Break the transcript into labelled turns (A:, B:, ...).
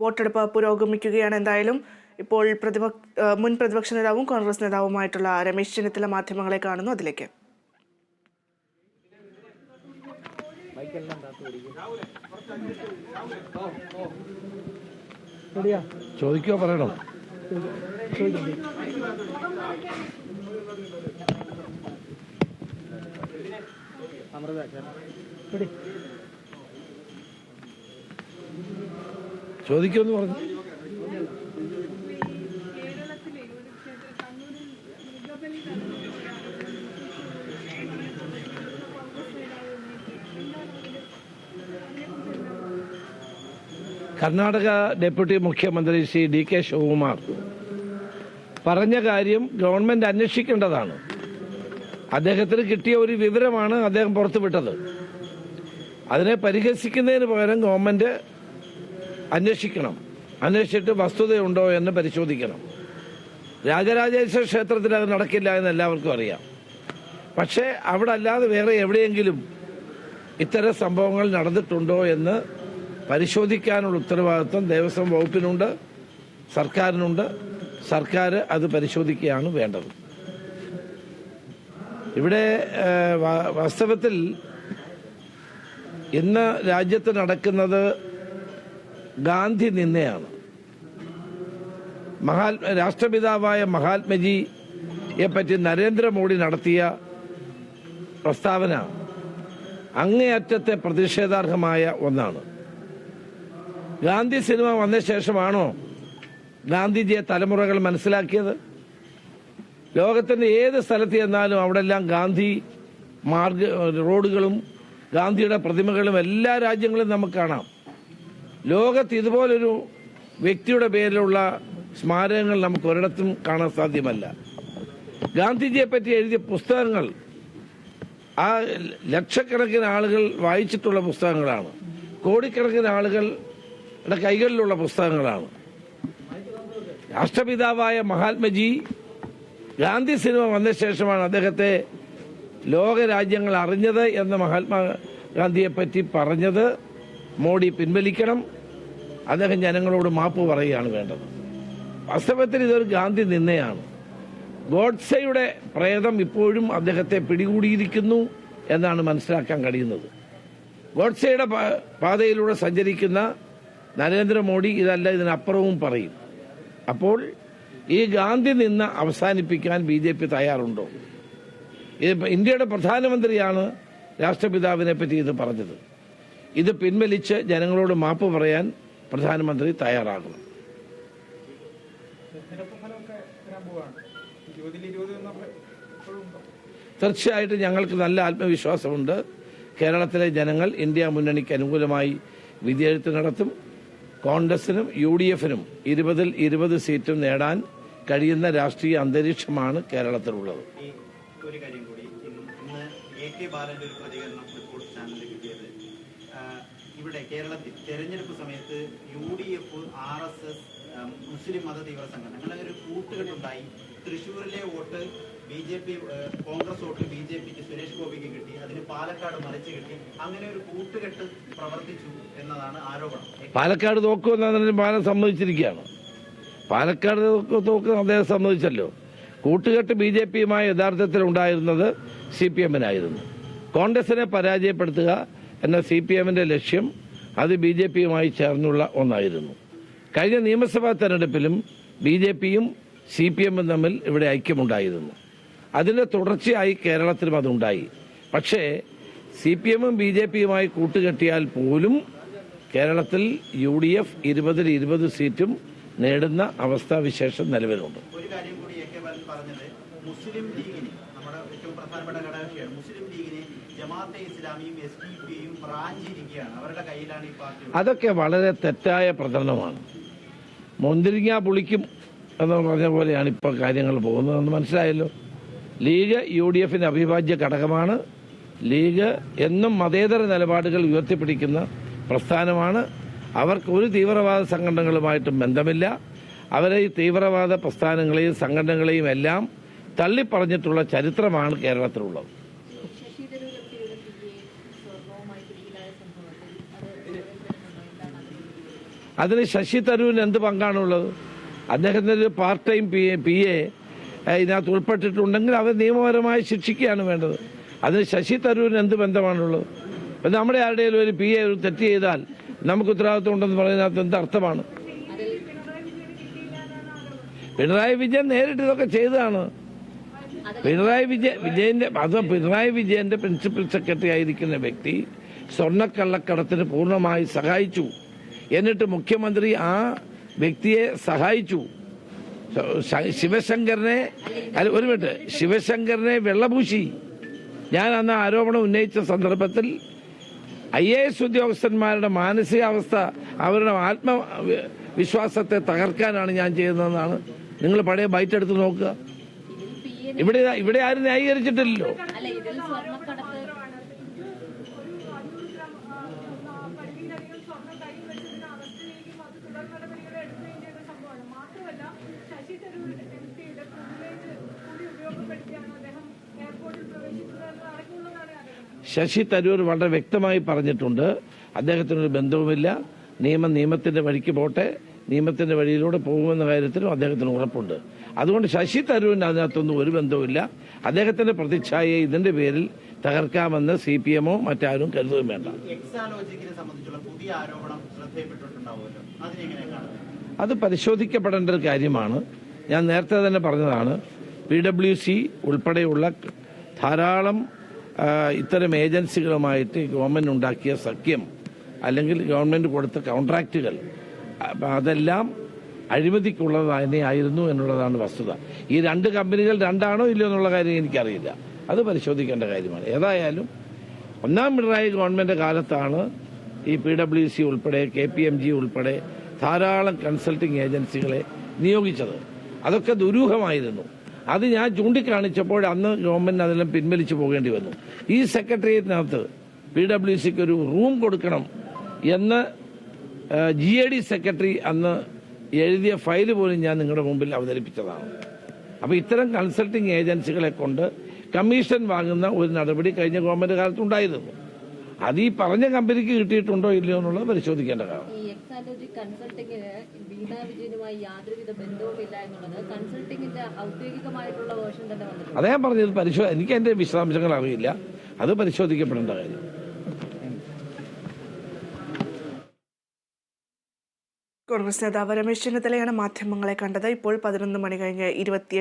A: വോട്ടെടുപ്പ് പുരോഗമിക്കുകയാണ്. എന്തായാലും ഇപ്പോൾ മുൻ പ്രതിപക്ഷ നേതാവും കോൺഗ്രസ് നേതാവുമായിട്ടുള്ള രമേശ് ചെന്നിത്തല മാധ്യമങ്ങളെ കാണുന്നു. അതിലേക്ക്
B: ചോദിക്കോ പറയണോ? ചോദിക്കുമെന്ന് പറഞ്ഞു. കർണാടക ഡെപ്യൂട്ടി മുഖ്യമന്ത്രി ശ്രീ DK ശിവകുമാർ പറഞ്ഞ കാര്യം ഗവൺമെന്റ് അന്വേഷിക്കേണ്ടതാണ്. അദ്ദേഹത്തിന് കിട്ടിയ ഒരു വിവരമാണ് അദ്ദേഹം പുറത്തുവിട്ടത്. അതിനെ പരിഹസിക്കുന്നതിന് പകരം ഗവൺമെന്റ് അന്വേഷിക്കണം. അന്വേഷിച്ചിട്ട് വസ്തുതയുണ്ടോ എന്ന് പരിശോധിക്കണം. രാജരാജേശ്വര ക്ഷേത്രത്തിൽ അത് നടക്കില്ല എന്ന് എല്ലാവർക്കും അറിയാം. പക്ഷേ അവിടെ അല്ലാതെ വേറെ എവിടെയെങ്കിലും ഇത്തരം സംഭവങ്ങൾ നടന്നിട്ടുണ്ടോ എന്ന് പരിശോധിക്കാനുള്ള ഉത്തരവാദിത്വം ദേവസ്വം വകുപ്പിനുണ്ട്, സർക്കാരിനുണ്ട്. സർക്കാർ അത് പരിശോധിക്കുകയാണ് വേണ്ടത്. ഇവിടെ വാസ്തവത്തിൽ ഇന്ന് രാജ്യത്ത് നടക്കുന്നത് ഗാന്ധി നിന്ദയാണ്. രാഷ്ട്രപിതാവായ മഹാത്മജിയെ പറ്റി നരേന്ദ്രമോദി നടത്തിയ പ്രസ്താവന അങ്ങേയറ്റത്തെ പ്രതിഷേധാർഹമായ ഒന്നാണ്. ഗാന്ധി സിനിമ വന്ന ശേഷമാണോ ഗാന്ധിജിയെ തലമുറകൾ മനസ്സിലാക്കിയത്? ലോകത്തിന്റെ ഏത് സ്ഥലത്ത് ചെന്നാലും അവിടെല്ലാം ഗാന്ധി റോഡുകളും ഗാന്ധിയുടെ പ്രതിമകളും എല്ലാ രാജ്യങ്ങളും നമുക്ക് കാണാം. ലോകത്ത് ഇതുപോലൊരു വ്യക്തിയുടെ പേരിലുള്ള സ്മാരകങ്ങൾ നമുക്ക് ഒരിടത്തും കാണാൻ സാധ്യമല്ല. ഗാന്ധിജിയെ പറ്റി എഴുതിയ പുസ്തകങ്ങൾ ആ ലക്ഷക്കണക്കിന് ആളുകൾ വായിച്ചിട്ടുള്ള പുസ്തകങ്ങളാണ്. കോടിക്കണക്കിന് ആളുകളുടെ കൈകളിലുള്ള പുസ്തകങ്ങളാണ്. രാഷ്ട്രപിതാവായ മഹാത്മജി ഗാന്ധി സിനിമ വന്ന ശേഷമാണ് അദ്ദേഹത്തെ ലോകരാജ്യങ്ങൾ അറിഞ്ഞത് എന്ന് മഹാത്മാഗാന്ധിയെ പറ്റി പറഞ്ഞത് മോഡി പിൻവലിക്കണം. അദ്ദേഹം ജനങ്ങളോട് മാപ്പ് പറയുകയാണ് വേണ്ടത്. വാസ്തവത്തിൽ ഇതൊരു ഗാന്ധി നിന്ദയാണ്. ഗോഡ്സെയുടെ പ്രേതം ഇപ്പോഴും അദ്ദേഹത്തെ പിടികൂടിയിരിക്കുന്നു എന്നാണ് മനസ്സിലാക്കാൻ കഴിയുന്നത്. ഗോഡ്സെയുടെ പാതയിലൂടെ സഞ്ചരിക്കുന്ന നരേന്ദ്രമോദി ഇതല്ല ഇതിനപ്പുറവും പറയും. അപ്പോൾ ഈ ഗാന്ധി നിന്ന അവസാനിപ്പിക്കാൻ BJP തയ്യാറുണ്ടോ? ഇന്ത്യയുടെ പ്രധാനമന്ത്രിയാണ് രാഷ്ട്രപിതാവിനെ പറ്റി ഇത് പറഞ്ഞത്. ഇത് പിൻവലിച്ച് ജനങ്ങളോട് മാപ്പ് പറയാൻ പ്രധാനമന്ത്രി തയ്യാറാകണം. തീർച്ചയായിട്ടും ഞങ്ങൾക്ക് നല്ല ആത്മവിശ്വാസമുണ്ട്. കേരളത്തിലെ ജനങ്ങൾ ഇന്ത്യ മുന്നണിക്ക് അനുകൂലമായി വിധിയെഴുത്ത് നടത്തും. കോൺഗ്രസിനും UDFനും 20-ൽ 20 സീറ്റും നേടാൻ കഴിയുന്ന രാഷ്ട്രീയ അന്തരീക്ഷമാണ് കേരളത്തിലുള്ളത്.
C: ഒരു കാര്യം കൂടി, ഇന്ന് AK ബാലന്റെ ഒരു പ്രതികരണം റിപ്പോർട്ട് ചാനലിൽ കിട്ടിയത്, ഇവിടെ കേരളത്തിൽ തെരഞ്ഞെടുപ്പ് സമയത്ത് UDF, RSS, മുസ്ലിം മത തീവ്ര സംഘടനകൾ ഒരു കൂട്ടുകെട്ടുണ്ടായി. തൃശ്ശൂരിലെ വോട്ട് BJP, കോൺഗ്രസ് വോട്ട് BJPക്ക് സുരേഷ് ഗോപിക്ക് കിട്ടി. അതിന് പാലക്കാട് മറിച്ച് കിട്ടി. അങ്ങനെ ഒരു കൂട്ടുകെട്ട് പ്രവർത്തിച്ചു എന്നതാണ് ആരോപണം.
B: പാലക്കാട് തോക്കുമെന്നതിന് ബാലൻ സമ്മതിച്ചിരിക്കുകയാണ്. പാലക്കാട് തോക്ക് അദ്ദേഹം സമ്മതിച്ചല്ലോ. കൂട്ടുകെട്ട് BJPയുമായി യഥാർത്ഥത്തിൽ ഉണ്ടായിരുന്നത് CPMനായിരുന്നു. കോൺഗ്രസിനെ പരാജയപ്പെടുത്തുക എന്ന CPMന്റെ ലക്ഷ്യം അത് BJPയുമായി ചേർന്നുള്ള ഒന്നായിരുന്നു. കഴിഞ്ഞ നിയമസഭാ തെരഞ്ഞെടുപ്പിലും BJPയും CPMും തമ്മിൽ ഇവിടെ ഐക്യമുണ്ടായിരുന്നു. അതിന്റെ തുടർച്ചയായി കേരളത്തിലും അതുണ്ടായി. പക്ഷേ CPMും BJPയുമായി കൂട്ടുകെട്ടിയാൽ പോലും കേരളത്തിൽ UDF 20-ൽ 20 സീറ്റും നേടുന്ന അവസ്ഥാവിശേഷം നിലവിലുണ്ട്.
C: ഒരു കാര്യം കൂടി AK ബാലൻ പറഞ്ഞത്, മുസ്ലിം ലീഗിന്, നമ്മുടെ ഏറ്റവും പ്രധാനപ്പെട്ട ഘടകകക്ഷിയാണ് മുസ്ലിം ലീഗിന് ജമാഅത്തെ ഇസ്ലാമിയും SDPയും ബ്രാഞ്ചിരിക്കുകയാണ്, അവരുടെ കയ്യിലാണ് ഈ പാർട്ടി.
B: അതൊക്കെ വളരെ തെറ്റായ പ്രചരണമാണ്. മുന്തിരിങ്ങ പുളിക്കും എന്ന് പറഞ്ഞ പോലെയാണ് ഇപ്പോൾ കാര്യങ്ങൾ പോകുന്നതെന്ന് മനസ്സിലായല്ലോ. ലീഗ് UDFന്റെ അവിഭാജ്യ ഘടകമാണ്. ലീഗ് എന്നും മതേതര നിലപാടുകൾ ഉയർത്തിപ്പിടിക്കുന്ന പ്രസ്ഥാനമാണ്. അവർക്ക് ഒരു തീവ്രവാദ സംഘടനകളുമായിട്ടും ബന്ധമില്ല. അവരെ ഈ തീവ്രവാദ പ്രസ്ഥാനങ്ങളെയും സംഘടനകളെയും എല്ലാം തള്ളിപ്പറഞ്ഞിട്ടുള്ള ചരിത്രമാണ് കേരളത്തിലുള്ളത്. അതിന് ശശി തരൂരിന് എന്ത് പങ്കാണുള്ളത്? അദ്ദേഹത്തിൻ്റെ ഒരു പാർട്ട് ടൈം പി എ ഇതിനകത്ത് ഉൾപ്പെട്ടിട്ടുണ്ടെങ്കിൽ അവർ നിയമപരമായി ശിക്ഷിക്കുകയാണ് വേണ്ടത്. അതിന് ശശി തരൂരിന് എന്ത് ബന്ധമാണുള്ളത്? അപ്പം നമ്മുടെ ആരുടെയും ഒരു പി എ ഒരു തെറ്റ് ചെയ്താൽ നമുക്ക് ഉത്തരവാദിത്വം ഉണ്ടെന്ന് പറയുന്നതിനകത്ത് എന്ത് അർത്ഥമാണ്? പിണറായി വിജയൻ നേരിട്ട് ഇതൊക്കെ ചെയ്തതാണ്. പിണറായി വിജയന്റെ പ്രിൻസിപ്പൽ സെക്രട്ടറി ആയിരിക്കുന്ന വ്യക്തി സ്വർണ്ണക്കള്ളക്കടത്തിന് പൂർണ്ണമായി സഹായിച്ചു. എന്നിട്ട് മുഖ്യമന്ത്രി ആ വ്യക്തിയെ സഹായിച്ചു. ശിവശങ്കരനെ വെള്ളപൂശി. ഞാൻ അന്ന് ആരോപണം ഉന്നയിച്ച സന്ദർഭത്തിൽ IAS ഉദ്യോഗസ്ഥന്മാരുടെ മാനസികാവസ്ഥ, അവരുടെ ആത്മവിശ്വാസത്തെ തകർക്കാനാണ് ഞാൻ ചെയ്യുന്നതെന്നാണ് നിങ്ങൾ പഴയ ബൈറ്റ് എടുത്ത് നോക്കുക. ഇവിടെ ആരും ന്യായീകരിച്ചിട്ടില്ലല്ലോ. ശശി തരൂർ വളരെ വ്യക്തമായി പറഞ്ഞിട്ടുണ്ട്, അദ്ദേഹത്തിനൊരു ബന്ധവുമില്ല, നിയമത്തിന്റെ വഴിക്ക് പോട്ടെ, നിയമത്തിന്റെ വഴിയിലൂടെ പോകുമെന്ന കാര്യത്തിലും അദ്ദേഹത്തിന് ഉറപ്പുണ്ട്. അതുകൊണ്ട് ശശി തരൂരിന് അതിനകത്തൊന്നും ഒരു ബന്ധവുമില്ല. അദ്ദേഹത്തിന്റെ പ്രതിച്ഛായയെ ഇതിന്റെ പേരിൽ തകർക്കാമെന്ന് CPM-ഓ മറ്റാരും കരുതുകയും വേണ്ട. അത് പരിശോധിക്കപ്പെടേണ്ട ഒരു കാര്യമാണ്. ഞാൻ നേരത്തെ തന്നെ പറഞ്ഞതാണ്, PWC ഉൾപ്പെടെയുള്ള ധാരാളം ഇത്തരം ഏജൻസികളുമായിട്ട് ഗവൺമെന്റ് ഉണ്ടാക്കിയ സഖ്യം അല്ലെങ്കിൽ ഗവൺമെന്റ് കൊടുത്ത കോൺട്രാക്റ്റുകൾ അതെല്ലാം അഴിമതിക്കുള്ളത് തന്നെയായിരുന്നു എന്നുള്ളതാണ് വസ്തുത. ഈ രണ്ട് കമ്പനികൾ രണ്ടാണോ ഇല്ലയോ എന്നുള്ള കാര്യം എനിക്കറിയില്ല, അത് പരിശോധിക്കേണ്ട കാര്യമാണ്. ഏതായാലും ഒന്നാം പിണറായി ഗവൺമെന്റ് കാലത്താണ് ഈ PWC ഉൾപ്പെടെ KPMG ഉൾപ്പെടെ ധാരാളം കൺസൾട്ടിംഗ് ഏജൻസികളെ നിയോഗിച്ചത്. അതൊക്കെ ദുരൂഹമായിരുന്നു. അത് ഞാൻ ചൂണ്ടിക്കാണിച്ചപ്പോൾ അന്ന് ഗവൺമെന്റ് അതെല്ലാം പിൻവലിച്ചു പോകേണ്ടി വന്നു. ഈ സെക്രട്ടേറിയറ്റിനകത്ത് PWCക്ക് ഒരു റൂം കൊടുക്കണം എന്ന് GAD സെക്രട്ടറി അന്ന് എഴുതിയ ഫയല് പോലും ഞാൻ നിങ്ങളുടെ മുമ്പിൽ അവതരിപ്പിച്ചതാണ്. അപ്പോൾ ഇത്തരം കൺസൾട്ടിംഗ് ഏജൻസികളെ കൊണ്ട് കമ്മീഷൻ വാങ്ങുന്ന ഒരു നടപടി കഴിഞ്ഞ ഗവൺമെന്റ് കാലത്തുണ്ടായിരുന്നു. അത് ഈ പറഞ്ഞ കമ്പനിക്ക് കിട്ടിയിട്ടുണ്ടോ ഇല്ലയോ എന്നുള്ളത് പരിശോധിക്കേണ്ട കാര്യം. അദ്ദേഹം പറഞ്ഞത് എനിക്ക് അതിന്റെ വിശദാംശങ്ങൾ അറിയില്ല, അത് പരിശോധിക്കപ്പെടേണ്ട കാര്യം.
A: കോൺഗ്രസ് നേതാവ് രമേശ് ചെന്നിത്തലയാണ് മാധ്യമങ്ങളെ കണ്ടത്. ഇപ്പോൾ 11 മണി കഴിഞ്ഞ് 28